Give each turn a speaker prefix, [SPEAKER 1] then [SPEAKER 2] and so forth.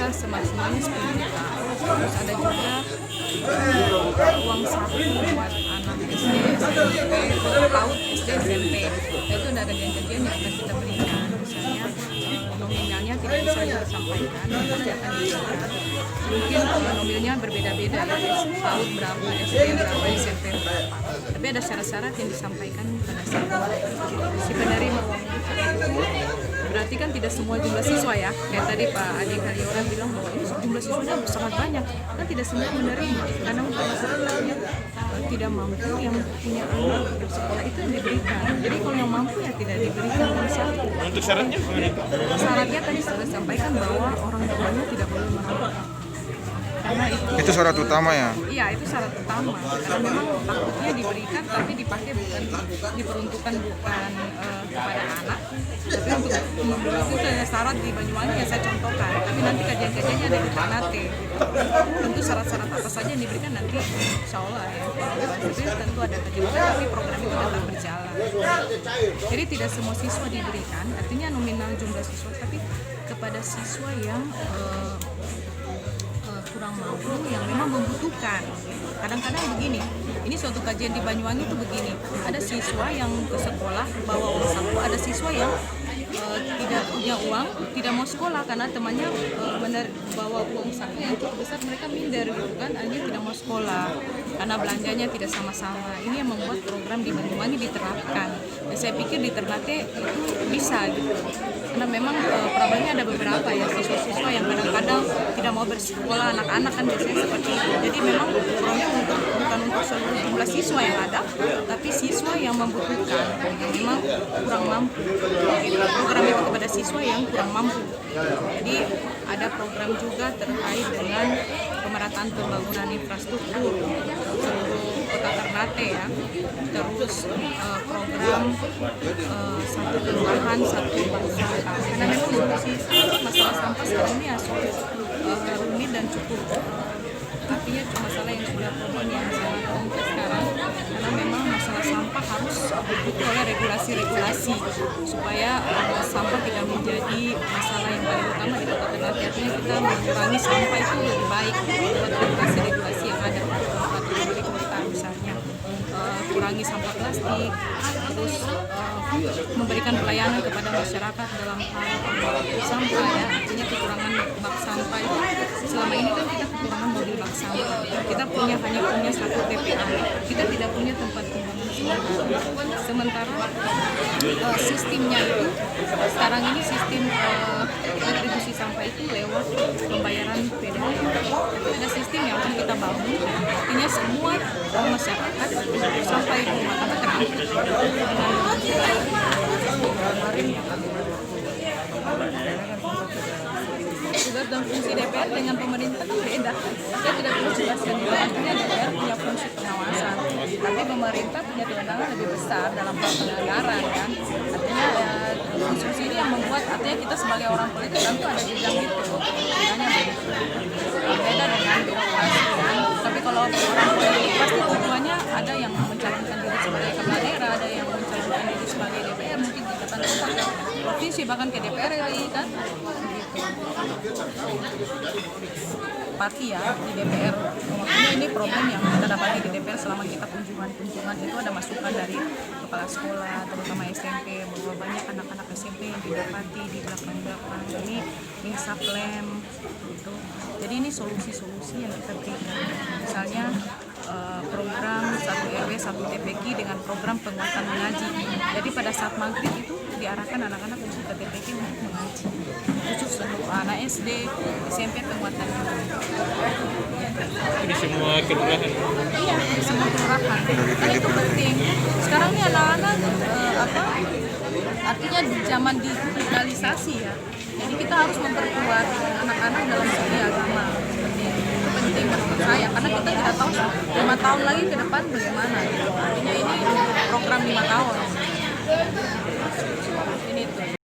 [SPEAKER 1] bisa semaksimalnya 10 juta. Terus ada juga uang saku buat anak SD, SMP, PAUD, SD, SMP. Itu ada janjian yang akan kita berikan. Misalnya nominalnya tidak bisa disampaikan, pasti akan diberikan. Mungkin nominalnya berbeda-beda, PAUD berapa, SD berapa, SMP berapa. Tapi ada syarat-syarat yang disampaikan pada saat si penerima uang itu. Berarti kan tidak semua jumlah siswa ya, kayak tadi Pak Adi Kaliora bilang bahwa ini jumlah siswanya sangat banyak, kan tidak semua menerima, karena untuk masyarakat yang tidak mampu, yang punya anak yang sekolah itu yang diberikan. Jadi kalau yang mampu ya tidak diberikan uang saku.
[SPEAKER 2] Untuk syaratnya?
[SPEAKER 1] Syaratnya tadi sudah sampaikan bahwa orang tuanya tidak boleh merantau. Karena
[SPEAKER 3] Itu syarat utama ya?
[SPEAKER 1] Iya, itu syarat utama. Karena memang takutnya diberikan tapi dipakai bukan diperuntukkan bukan kepada anak, tapi untuk itu ada syarat di Banyuwangi yang saya contohkan. Tapi nanti kajian-kajiannya ada di Ternate. Tentu syarat-syarat apa saja yang diberikan nanti insya Allah ya. Tapi tentu ada kajian, tapi program itu tetap berjalan. Jadi tidak semua siswa diberikan, artinya nominal jumlah siswa, tapi kepada siswa yang kurang mampu, yang memang membutuhkan. Kadang-kadang begini, ini suatu kajian di Banyuwangi itu begini, ada siswa yang ke sekolah bawa uang saku, ada siswa yang tidak punya uang, tidak mau sekolah karena temannya bawa uang saku yang cukup besar, mereka minder gitu kan, akhirnya tidak mau sekolah karena belanjanya tidak sama-sama. Ini yang membuat program di Banyuwangi diterapkan. Dan saya pikir di Ternate itu bisa gitu. Karena memang problemnya ada beberapa ya, siswa-siswa yang kadang-kadang tidak mau bersekolah, anak-anak kan biasanya seperti itu. Jadi memang programnya bukan untuk seluruh jumlah siswa yang ada, tapi siswa yang membutuhkan, yang memang kurang mampu. Gitu. Program itu kepada siswa yang kurang mampu. Jadi ada program juga terkait dengan pemerataan pembangunan infrastruktur seluruh kota Ternate ya. Terus program satu kelurahan satu bank sampah. Karena memang solusi masalah sampah sekarang ini ya rumit dan cukup artinya masalah yang sudah problem yang sangat rumit sekarang, karena memang masalah sampah harus diikuti oleh regulasi-regulasi supaya sampah tidak menjadi masalah yang paling utama di kota Ternate. Artinya kita mengurangi sampah itu lebih baik lewat regulasi-regulasi yang ada di kota, misalnya kurangi sampah plastik, terus memberikan pelayanan kepada masyarakat dalam hal sampah ya, artinya kekurangan bak sampah itu selama ini kan kita kekurangan mobil bak sampah, kita hanya punya satu TPA, kita tidak punya tempat pembuangan sementara sistemnya itu sekarang ini sistem distribusi sampah itu lewat pembayaran PDAM. Ada sistem yang akan kita bangun, artinya semua masyarakat sampai rumah tangga terangkat tugas dan fungsi DPR dengan pemerintah kan beda. Saya tidak perlu jelaskan juga, artinya DPR punya fungsi pengawasan, tapi pemerintah punya kewenangan lebih besar dalam hal penganggaran kan. Artinya diskusi ini yang membuat artinya kita sebagai orang politik tentu ada jenjang itu, bedanya beda dengan birokrasi kan. Tapi kalau orang politik pasti tujuannya ada yang mencalonkan diri sebagai kepala daerah, ada yang mencalonkan diri sebagai DPR, mungkin tingkatan provinsi bahkan ke DPR lagi kan. Parti ya di DPR, makanya ini problem yang kita dapati di DPR selama kita kunjungan itu ada masukan dari kepala sekolah terutama SMP bahwa banyak anak-anak SMP yang didapati di belakang ini saplem gitu. Jadi ini solusi-solusi yang kita berikan, misalnya program 1 RW 1 TPQ dengan program penguatan mengaji. Jadi pada saat maghrib itu diarahkan anak-anak untuk ke TPQ untuk mengaji, khusus untuk anak SD, SMP penguatan mengaji.
[SPEAKER 2] Di semua kelurahan?
[SPEAKER 1] Iya, di semua kelurahan. Kan itu penting. Sekarang nih anak-anak artinya di zaman digitalisasi ya. Jadi kita harus memperkuat anak-anak dalam segi agama. Seperti itu penting menurut saya, karena kita tidak tahu 5 tahun lagi ke depan bagaimana gitu.